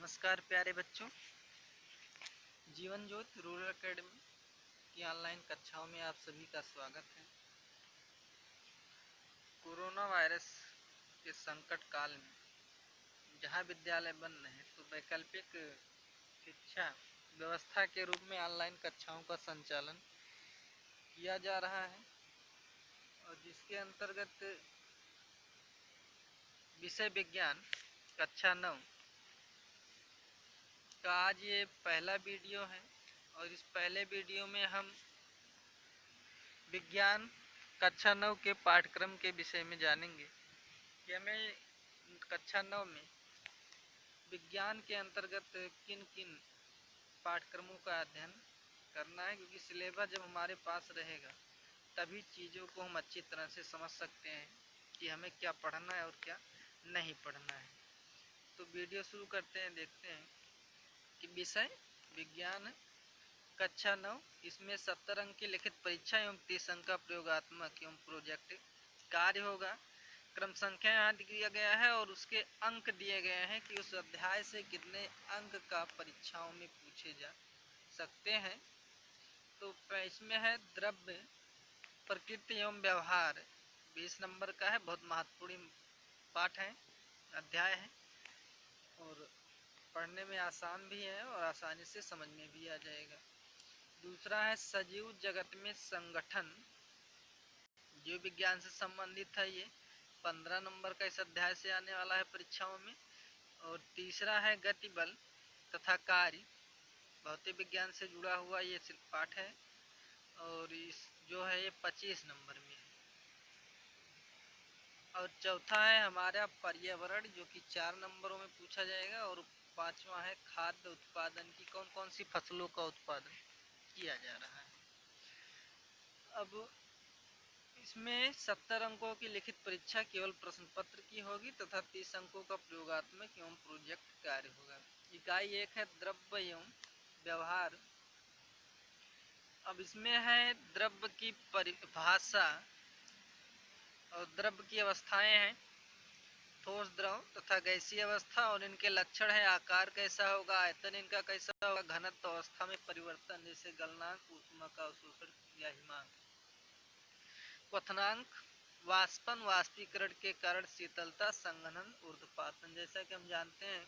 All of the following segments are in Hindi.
नमस्कार प्यारे बच्चों। जीवन ज्योति रूरल एकेडमी की ऑनलाइन कक्षाओं में आप सभी का स्वागत है। कोरोना वायरस के संकट काल में जहां विद्यालय बंद है तो वैकल्पिक शिक्षा व्यवस्था के रूप में ऑनलाइन कक्षाओं का संचालन किया जा रहा है और जिसके अंतर्गत विषय विज्ञान कक्षा 9 का आज ये पहला वीडियो है और इस पहले वीडियो में हम विज्ञान कक्षा 9 के पाठ्यक्रम के विषय में जानेंगे कि हमें कक्षा 9 में विज्ञान के अंतर्गत किन किन पाठ्यक्रमों का अध्ययन करना है, क्योंकि सिलेबस जब हमारे पास रहेगा तभी चीज़ों को हम अच्छी तरह से समझ सकते हैं कि हमें क्या पढ़ना है और क्या नहीं पढ़ना है। तो वीडियो शुरू करते हैं, देखते हैं कि विषय विज्ञान कक्षा 9, इसमें 70 अंक की लिखित परीक्षा एवं 30 अंक का प्रयोगात्मक एवं प्रोजेक्ट कार्य होगा। क्रम संख्या यहाँ दिया गया है और उसके अंक दिए गए हैं कि उस अध्याय से कितने अंक का परीक्षाओं में पूछे जा सकते हैं। तो इसमें है द्रव्य, प्रकृति एवं व्यवहार, 20 नंबर का है। बहुत महत्वपूर्ण पाठ है, अध्याय है और पढ़ने में आसान भी है और आसानी से समझ में भी आ जाएगा। दूसरा है सजीव जगत में संगठन, जीव विज्ञान से संबंधित है। ये 15 नंबर का इस अध्याय से आने वाला है परीक्षाओं में। और तीसरा है गति बल तथा कार्य, भौतिक विज्ञान से जुड़ा हुआ ये पाठ है और इस जो है ये 25 नंबर में है। और चौथा है हमारा पर्यावरण, जो कि 4 नंबरों में पूछा जाएगा। और पांचवा है खाद्य उत्पादन की कौन कौन सी फसलों का उत्पादन किया जा रहा है। अब इसमें 70 अंकों की लिखित परीक्षा केवल प्रश्न पत्र की होगी तथा 30 अंकों का प्रयोगात्मक एवं प्रोजेक्ट कार्य होगा। इकाई 1 है द्रव्य एवं व्यवहार। अब इसमें है द्रव्य की परिभाषा और द्रव्य की अवस्थाएं हैं, ठोस, द्रव तथा गैसीय अवस्था, और इनके लक्षण है आकार कैसा होगा, आयतन इनका कैसा होगा, घनत्व, अवस्था में परिवर्तन जैसे गलनांक, ऊष्मा का अवशोषण या हिमांक, क्वथनांक, वाष्पन, वाष्पीकरण के कारण शीतलता, संघनन, ऊर्ध्वपातन। जैसा कि हम जानते हैं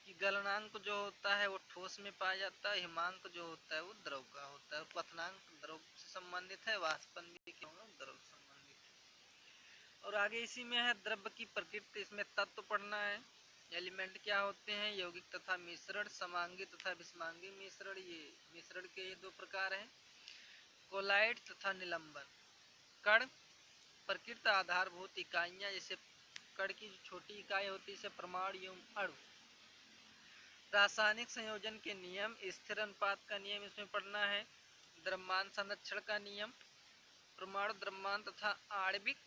कि गलनांक जो होता है वो ठोस में पाया जाता है, हिमांक जो होता है वो द्रव का होता है, और क्वथनांक द्रव से संबंधित है, वाष्पन भी क्यों द्रव से संबंधित है। और आगे इसी में है द्रव्य की प्रकृति, इसमें तत्व पढ़ना है, एलिमेंट क्या होते हैं, यौगिक तथा मिश्रण, समांगी तथा विषमांगी मिश्रण, ये मिश्रण के ये 2 प्रकार हैं, कोलाइड तथा निलंबन, कण, प्रकृति आधारभूत इकाइयां, जैसे कण की जो छोटी इकाई होती है जैसे परमाणु एवं अणु, रासायनिक संयोजन के नियम, स्थिर अनुपात का नियम इसमें पढ़ना है, द्रव्यमान संरक्षण का नियम, परमाणु द्रव्यमान तथा आणविक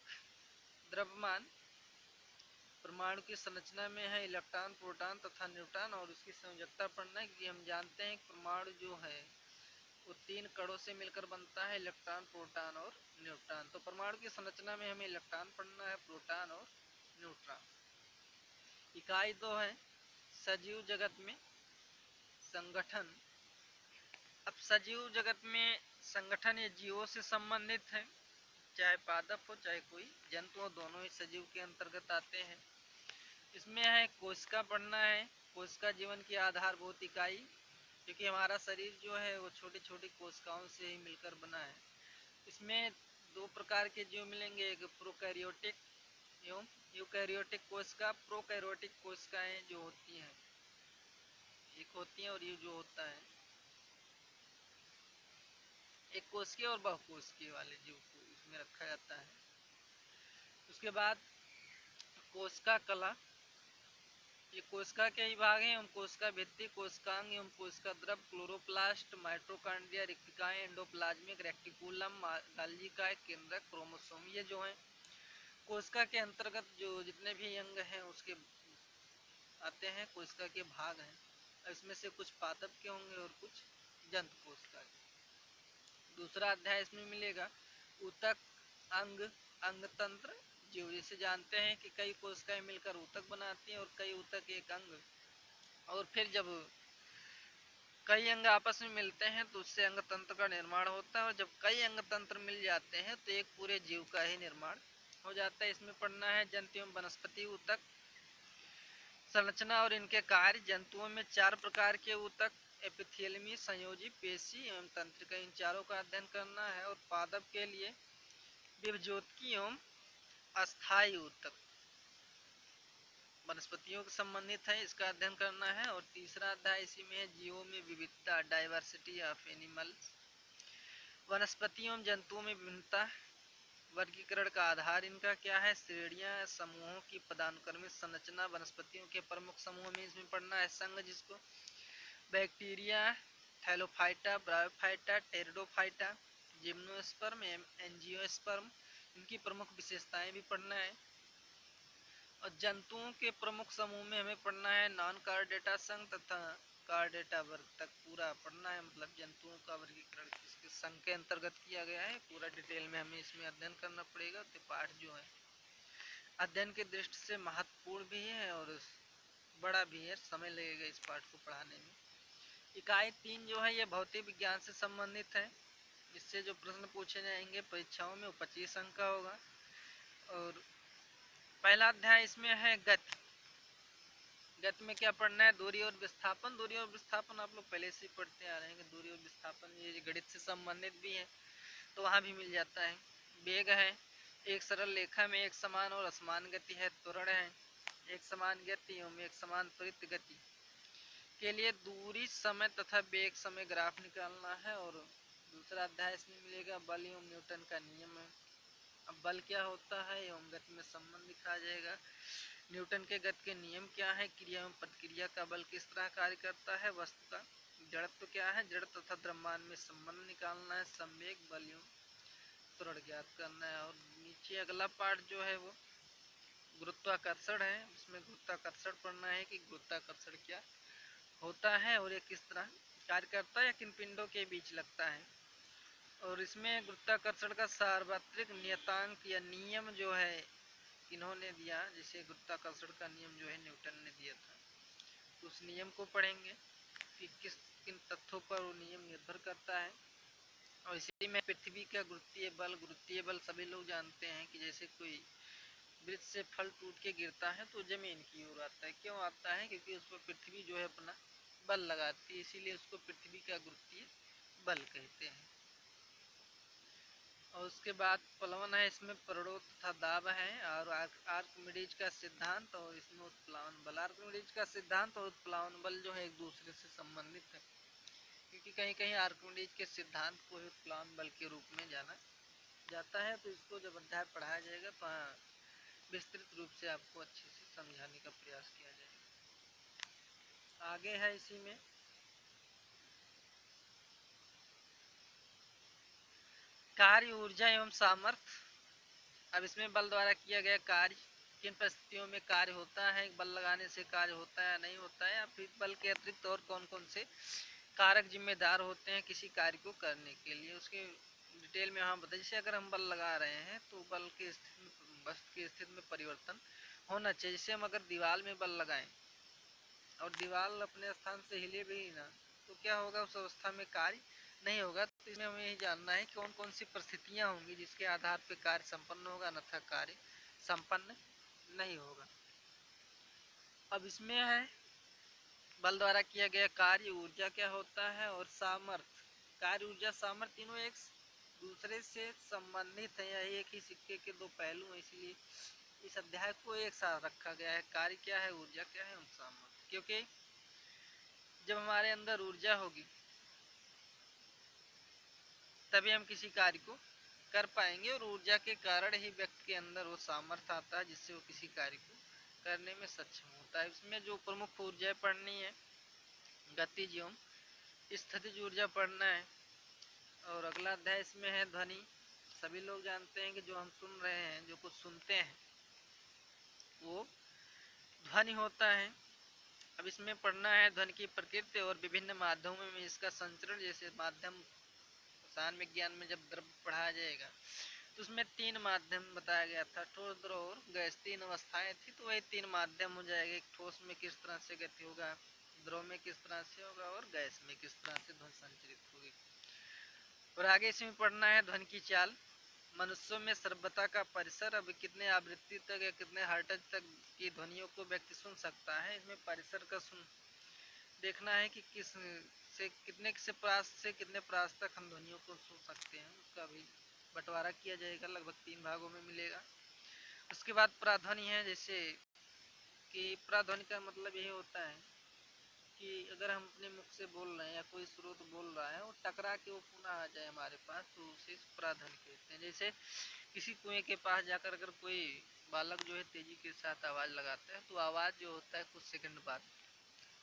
द्रव्यमान, परमाणु की संरचना में है इलेक्ट्रॉन, प्रोटॉन तथा न्यूट्रॉन, और उसकी संयोजकता पढ़ना है, क्योंकि हम जानते हैं परमाणु जो है वो 3 कणों से मिलकर बनता है, इलेक्ट्रॉन, प्रोटॉन और न्यूट्रॉन। तो परमाणु की संरचना में हमें इलेक्ट्रॉन पढ़ना है, प्रोटॉन और न्यूट्रॉन। इकाई 2 है सजीव जगत में संगठन। अब सजीव जगत में संगठन ये जीवों से संबंधित है, चाहे पादप हो चाहे कोई जंतु हो, दोनों ही सजीव के अंतर्गत आते हैं। इसमें है कोशिका पढ़ना है, कोशिका जीवन की आधारभूत इकाई, क्योंकि हमारा शरीर जो है वो छोटी छोटी कोशिकाओं से ही मिलकर बना है। इसमें 2 प्रकार के जीव मिलेंगे, एक प्रोकैरियोटिक एवं यूकैरियोटिक कोशिका। प्रोकैरियोटिक कोशिकाएं जो होती हैं एक होती हैं, और ये जो होता है एक कोशिकीय और बहुकोशिकीय वाले जीव को इसमें रखा जाता है। उसके बाद कोशिका कला, ये कोशिका के ही भाग हैं एवं कोशिका भित्ति, कोशिकांग एवं कोशिका द्रव, क्लोरोप्लास्ट, माइटोकॉन्ड्रिया, रेक्टिकाएं, एंडोप्लाज्मिक रेक्टिकुलम, गाल्जिका, केंद्रक, क्रोमोसोम, ये जो है कोशिका के अंतर्गत जो जितने भी अंग हैं उसके आते हैं, कोशिका के भाग हैं। इसमें से कुछ पादप के होंगे और कुछ जंतु कोशिका के। दूसरा अध्याय इसमें मिलेगा ऊतक, अंग, अंगतंत्र जीव। जैसे जानते हैं कि कई कोशिकाएं मिलकर ऊतक बनाती हैं और कई ऊतक एक अंग और फिर जब कई अंग आपस में मिलते हैं तो उससे अंग तंत्र का निर्माण होता है, और जब कई अंग तंत्र मिल जाते हैं तो एक पूरे जीव का ही निर्माण हो जाता है। इसमें पढ़ना है जंतु एवं वनस्पति ऊतक संरचना और इनके कार्य। जंतुओं में 4 प्रकार के ऊतक एपिथेलियमी, संयोजी, पेशी एवं तंत्रिका, इन चारों का अध्ययन करना है। और पादप के लिए विभज्योतकी एवं अस्थायी ऊतक वनस्पतियों से संबंधित है, इसका अध्ययन करना है। और तीसरा अध्याय इसी में है जीवों में विविधता, डाइवर्सिटी ऑफ एनिमल्स। वनस्पतियों एवं जंतुओं में विभिन्नता, वर्गीकरण का आधार इनका क्या है, श्रेणियां, समूहों की पदानुक्रमित संरचना। वनस्पतियों के प्रमुख समूह में इसमें पढ़ना है संघ, जिसको bacteria, Thallophyta, bryophyta, pteridophyta, gymnosperm, angiosperm, इनकी प्रमुख विशेषताएं भी पढ़ना है। और जंतुओं के प्रमुख समूह में हमें पढ़ना है नॉन कार्डेटा संघ तथा कार्डेटा वर्ग तक पूरा पढ़ना है, मतलब जंतुओं का वर्गीकरण किसके संघ के अंतर्गत किया गया है पूरा डिटेल में हमें इसमें अध्ययन करना पड़ेगा। तो पाठ जो है अध्ययन की दृष्टि से महत्वपूर्ण भी है और बड़ा भी है, समय लगेगा इस पाठ को पढ़ाने में। इकाई 3 जो है ये भौतिक विज्ञान से संबंधित है, इससे जो प्रश्न पूछे जाएंगे परीक्षाओं में वो 25 अंक का होगा। और पहला अध्याय इसमें है गति। गति में क्या पढ़ना है, दूरी और विस्थापन। दूरी और विस्थापन आप लोग पहले से ही पढ़ते आ रहे हैं कि दूरी और विस्थापन ये गणित से संबंधित भी है तो वहाँ भी मिल जाता है। वेग है, एक सरल रेखा में एक समान और असमान गति है। त्वरण है, एक समान गति एवं एक समान त्वरित गति के लिए दूरी, समय तथा वेग समय ग्राफ निकालना है। और दूसरा अध्याय इसमें मिलेगा बल एवं न्यूटन का नियम है। अब बल क्या होता है एवं गति में संबंध दिखा जाएगा। न्यूटन के गति के नियम क्या है, क्रिया एवं प्रतिक्रिया का बल किस तरह कार्य करता है, वस्तु का जड़त्व क्या है, जड़ तथा द्रव्यमान में संबंध निकालना है, संवेग, बल एवं त्वरण ज्ञात करना है। और नीचे अगला पार्ट जो है वो गुरुत्वाकर्षण है, उसमें गुरुत्वाकर्षण पढ़ना है कि गुरुत्वाकर्षण क्या होता है और ये किस तरह कार्य करता है या किन पिंडों के बीच लगता है। और इसमें गुरुत्वाकर्षण का सार्वत्रिक नियतांक या नियम जो है इन्होंने दिया, जिसे गुरुत्वाकर्षण का नियम जो है न्यूटन ने दिया था, तो उस नियम को पढ़ेंगे कि किन तथ्यों पर वो नियम निर्भर करता है। और इसी में पृथ्वी का गुरुत्वीय बल सभी लोग जानते हैं कि जैसे कोई वृक्ष से फल टूट के गिरता है तो जमीन की ओर आता है। क्यों आता है, क्योंकि उस पर पृथ्वी जो है अपना बल लगाती है, इसीलिए उसको पृथ्वी का गुरुत्वीय बल कहते हैं। और उसके बाद प्लवन है, इसमें प्रणोद तथा दाब है। और आर्किमिडीज का सिद्धांत, और इसमें उत्प्लावन बल। आर्किमिडीज का सिद्धांत और उत्प्लावन बल जो है एक दूसरे से संबंधित है, क्योंकि कहीं कहीं आर्किमिडीज के सिद्धांत को ही उत्प्लावन बल के रूप में जाना जाता है। तो इसको जब अध्याय पढ़ाया जाएगा तो विस्तृत रूप से आपको अच्छे से समझाने का प्रयास किया जाएगा। आगे है इसी में कार्य, ऊर्जा एवं सामर्थ्य। अब इसमें बल द्वारा किया गया कार्य, किन परिस्थितियों में कार्य होता है, बल लगाने से कार्य होता है या नहीं होता है, या फिर बल के अतिरिक्त और कौन कौन से कारक जिम्मेदार होते हैं किसी कार्य को करने के लिए, उसके डिटेल में हम बताइए। जैसे अगर हम बल लगा रहे हैं तो बल की स्थिति में, वस्तु की स्थिति में परिवर्तन होना चाहिए। जैसे हम अगर दीवार में बल लगाएं और दीवार अपने स्थान से हिले भी ना तो क्या होगा, उस अवस्था में कार्य नहीं होगा। तो इसमें हमें यही जानना है कौन कौन सी परिस्थितियां होंगी जिसके आधार पर कार्य संपन्न होगा अन्यथा कार्य संपन्न नहीं होगा। अब इसमें है बल द्वारा किया गया कार्य, ऊर्जा क्या होता है, और सामर्थ्य। कार्य, ऊर्जा, सामर्थ्य तीनों एक दूसरे से संबंधित है, यही एक ही सिक्के के दो पहलू हैं, इसलिए इस अध्याय को एक साथ रखा गया है। कार्य क्या है, ऊर्जा क्या है और सामर्थ्य। क्योंकि जब हमारे अंदर ऊर्जा होगी तभी हम किसी कार्य को कर पाएंगे, और ऊर्जा के कारण ही व्यक्ति के अंदर वो सामर्थ्य आता है जिससे वो किसी कार्य को करने में सक्षम होता है। इसमें जो प्रमुख ऊर्जा पढ़नी है, गतिज एवं स्थितिज ऊर्जा पढ़ना है। और अगला अध्याय इसमें है ध्वनि। सभी लोग जानते हैं कि जो हम सुन रहे हैं, जो कुछ सुनते हैं वो ध्वनि होता है। अब इसमें पढ़ना है ध्वनि की प्रकृति और विभिन्न माध्यमों में इसका संचरण। जैसे माध्यम रसायन विज्ञान में जब द्रव्य पढ़ाया जाएगा तो उसमें 3 माध्यम बताया गया था, ठोस, द्रव और गैस, 3 अवस्थाएं थी, तो वही 3 माध्यम हो जाएगा। एक ठोस में किस तरह से गति होगा, द्रव में किस तरह से होगा और गैस में किस तरह से ध्वनि संचरित होगी। और आगे इसमें पढ़ना है ध्वनि की चाल। मनुष्यों में सर्वथा का परिसर अब कितने आवृत्ति तक या कितने हर्ट्ज तक की ध्वनियों को व्यक्ति सुन सकता है। इसमें परिसर का देखना है कि किस से कितने प्रास तक हम ध्वनियों को सुन सकते हैं। उसका भी बंटवारा किया जाएगा, लगभग 3 भागों में मिलेगा। उसके बाद प्राध्वनि है, जैसे कि प्राध्वनि का मतलब यही होता है कि अगर हम अपने मुख से बोल रहे हैं या कोई स्रोत बोल रहा है और टकरा के वो पुनः आ जाए हमारे पास, तो उसे प्राध्वनि कहते हैं। जैसे किसी कुएं के पास जाकर अगर कोई बालक जो है तेजी के साथ आवाज लगाता है, तो आवाज जो होता है कुछ सेकंड बाद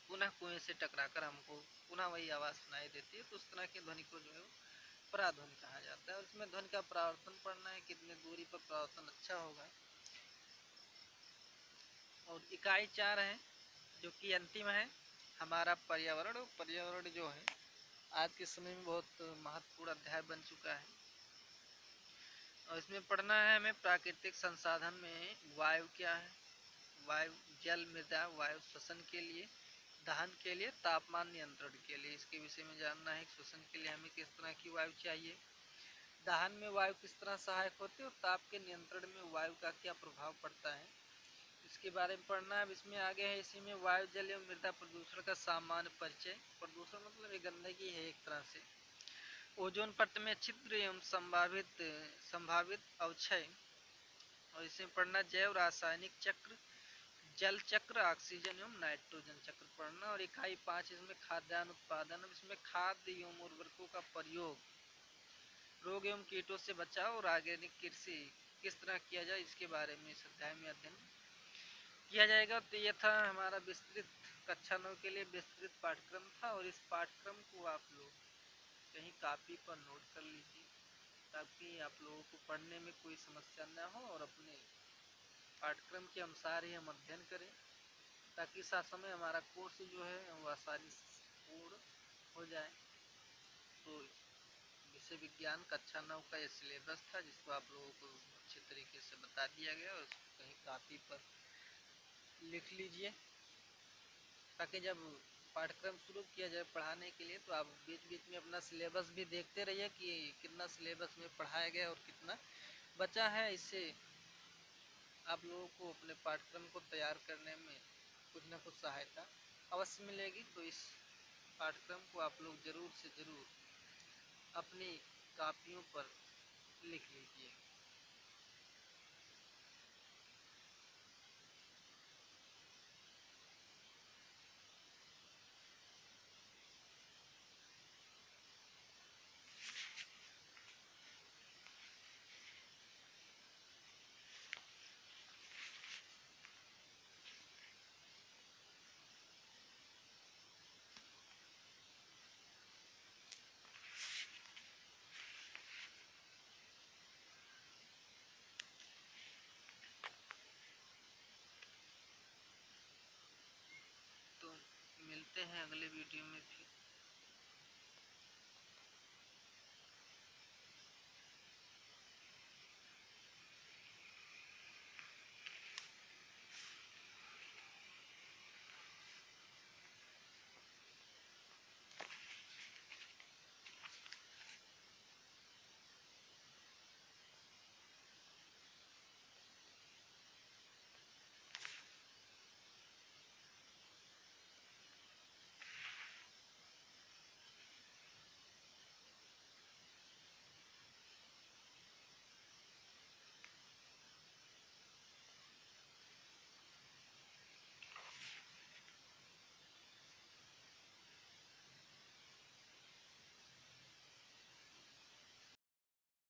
पुनः कुएं से टकराकर हमको पुनः वही आवाज सुनाई देती है। तो उस तरह की ध्वनि को जो है प्राध्वनि कहा जाता है। और इसमें ध्वनि का परावर्तन पढ़ना है, कितने दूरी पर परावर्तन अच्छा होगा। और इकाई 4 है जो कि अंतिम है, हमारा पर्यावरण। और पर्यावरण जो है आज के समय में बहुत महत्वपूर्ण अध्याय बन चुका है। और इसमें पढ़ना है हमें प्राकृतिक संसाधन में वायु क्या है, वायु, जल, मृदा, वायु श्वसन के लिए, दहन के लिए, तापमान नियंत्रण के लिए, इसके विषय में जानना है। श्वसन के लिए हमें किस तरह की वायु चाहिए, दहन में वायु किस तरह सहायक होती है, और ताप के नियंत्रण में वायु का क्या प्रभाव पड़ता है, इसके बारे में पढ़ना है। अब इसमें आगे है, इसी में वायु, जल एवं मृदा प्रदूषण का सामान्य परिचय। प्रदूषण मतलब ये गंदगी है एक तरह से। ओजोन परत में छिद्र एवं संभावित अवक्षय। और इसमें पढ़ना जैव रासायनिक चक्र, जल चक्र, ऑक्सीजन एवं नाइट्रोजन चक्र पढ़ना। और इकाई 5 इसमें खाद्यान्न उत्पादन। इसमें खाद्य एवं उर्वरकों का प्रयोग, रोग एवं कीटों से बचाव और ऑर्गेनिक कृषि किस तरह किया जाए, इसके बारे में इस अध्याय में अध्ययन किया जाएगा। तो ये था हमारा विस्तृत कक्षा 9 के लिए विस्तृत पाठ्यक्रम था। और इस पाठ्यक्रम को आप लोग कहीं कॉपी पर नोट कर लीजिए ताकि आप लोगों को पढ़ने में कोई समस्या न हो, और अपने पाठ्यक्रम के अनुसार ही हम अध्ययन करें, ताकि साथ समय हमारा कोर्स जो है वो आसानी से पूर्ण हो जाए। तो विषय विज्ञान कक्षा 9 का ये सिलेबस था, जिसको आप लोगों को अच्छे तरीके से बता दिया गया। और उसको कहीं कॉपी पर लिख लीजिए ताकि जब पाठ्यक्रम शुरू किया जाए पढ़ाने के लिए, तो आप बीच बीच में अपना सिलेबस भी देखते रहिए कि कितना सिलेबस में पढ़ाया गया और कितना बचा है। इससे आप लोगों को अपने पाठ्यक्रम को तैयार करने में कुछ न कुछ सहायता अवश्य मिलेगी। तो इस पाठ्यक्रम को आप लोग ज़रूर से ज़रूर अपनी कापियों पर लिख लीजिए। तो मिलते हैं अगले वीडियो में फिर।